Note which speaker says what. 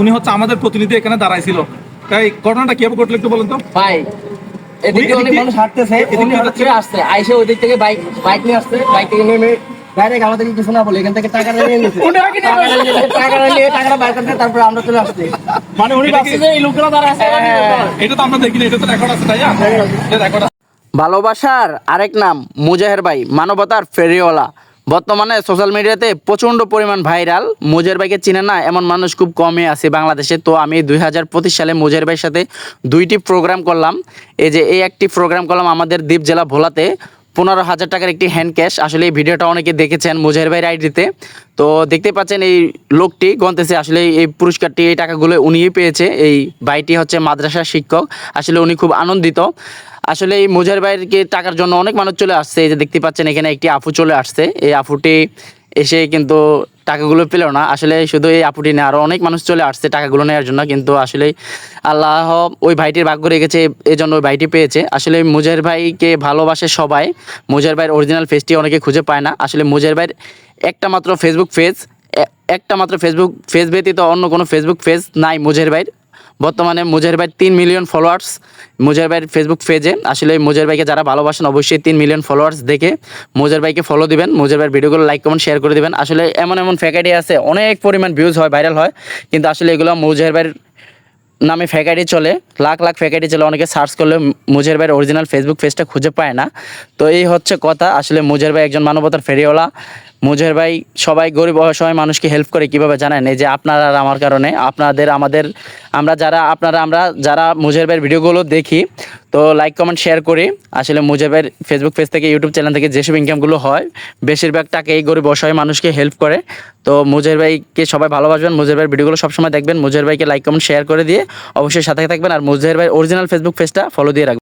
Speaker 1: উনি হচ্ছে আমাদের প্রতিনিধি এখানে দাঁড়াইছিল। তাই ঘটনাটা কিভাবে ঘটলো একটু বলেন তো
Speaker 2: ভাই এদিকে অনেক মানুষ হাঁটতেছে, উনি হঠাৎ করে আসছে, আইসে ওই দিক থেকে বাইক নিয়ে আসছে, বাইক থেকে নেমে ডাইরেক্ট আমাদেরকে কিছু না বলে এখান থেকে টাকাটা নিয়ে নিয়েছে, টাকাটা নিয়ে টাকাটা বাইর করতে তারপর আমরা চলে আসছি।
Speaker 3: মানে উনি ভাবছে যে এই লোকগুলো দ্বারা আছে।
Speaker 1: এটা তো আমরা দেখিনি, এটা তো রেকর্ড আছে তাই না? রেকর্ড আছে।
Speaker 4: ভালোবাসার আরেক নাম মুজাহের ভাই, মানবতার ফেরিওয়ালা। বর্তমানে সোশ্যাল মিডিয়াতে প্রচণ্ড পরিমাণ ভাইরাল। মুজাহের ভাইকে চিনে না এমন মানুষ খুব কমই আছে বাংলাদেশে। তো আমি 2025 সালে মুজাহের ভাইয়ের সাথে 2টি প্রোগ্রাম করলাম। এই একটি প্রোগ্রাম করলাম আমাদের দ্বীপ জেলা ভোলাতে, 15,000 টাকার একটি হ্যান্ড ক্যাশ। আসলে এই ভিডিওটা অনেকে দেখেছেন মুজাহের ভাইয়ের আইডিতে। তো দেখতে পাচ্ছেন এই লোকটি গন্তেছে, আসলে এই পুরস্কারটি, এই টাকাগুলো উনিই পেয়েছে। এই ভাইটি হচ্ছে মাদ্রাসার শিক্ষক। আসলে উনি খুব আনন্দিত। আসলে এই মুজাহের ভাইয়েরকে টাকার জন্য অনেক মানুষ চলে আসছে। এই যে দেখতে পাচ্ছেন এখানে একটি আপু চলে আসছে। এই আপুটি এসে কিন্তু টাকাগুলো পেল না। আসলে শুধু এই আপুটি না, আরও অনেক মানুষ চলে আসছে টাকাগুলো নেওয়ার জন্য, কিন্তু আসলে আল্লাহ ওই ভাইটির ভাগ্য রেখেছে, এই জন্য ওই ভাইটি পেয়েছে। আসলে মুজাহের ভাইকে ভালোবাসে সবাই। মুজাহের ভাইয়ের অরিজিনাল ফেসটি অনেকে খুঁজে পায় না। আসলে মুজাহের ভাইয়ের একটা মাত্র ফেসবুক পেজ ব্যতীত অন্য কোনো ফেসবুক পেজ নাই মুজাহের ভাইয়ের। বর্তমানে মুজাহের ভাইয়ের 3 মিলিয়ন ফলোয়ার্স মুজাহের ভাইয়ের ফেসবুক পেজে। আসলে মুজাহের ভাইকে যারা ভালোবাসেন অবশ্যই 3 মিলিয়ন ফলোয়ার্স দেখে মুজাহের ভাইকে ফলো দিবেন। মুজাহের ভাইয়ের ভিডিওগুলো লাইক কমেন্ট শেয়ার করে দিবেন। আসলে এমন ফেক আইডি আছে, অনেক পরিমাণ ভিউজ হয়, ভাইরাল হয়, কিন্তু আসলে এগুলো মুজাহের ভাইয়ের নামে ফেক আইডি চলে, লাখ ফেক আইডি চলে। অনেকে সার্চ করলে মুজাহের ভাইয়ের অরিজিনাল ফেসবুক পেজটা খুঁজে পায় না। তো এই হচ্ছে কথা। আসলে মুজাহের ভাই একজন মানবতার ফেরিওয়ালা। মুজাহের ভাই সবাই গরিব অসহায় মানুষকে হেল্প করে কীভাবে জানেন? এই যে আপনারা আর আমার কারণে, আমরা যারা মুজাহের ভাইয়ের ভিডিওগুলো দেখি, তো লাইক কমেন্ট শেয়ার করি। আসলে মুজাহের ভাইয়ের ফেসবুক পেজ থেকে, ইউটিউব চ্যানেল থেকে যেসব ইনকামগুলো হয়, বেশিরভাগ টাকা এই গরিব অসহায় মানুষকে হেল্প করে। তো মুজাহের ভাইকে সবাই ভালোবাসবেন, মুজাহের ভাইয়ের ভিডিওগুলো সবসময় দেখবেন, মুজাহের ভাইকে লাইক কমেন্ট শেয়ার করে দিয়ে অবশ্যই সাথে থাকবেন। আর মুজাহের ভাইয়ের অরিজিনাল ফেসবুক পেজটা ফলো দিয়ে রাখবেন।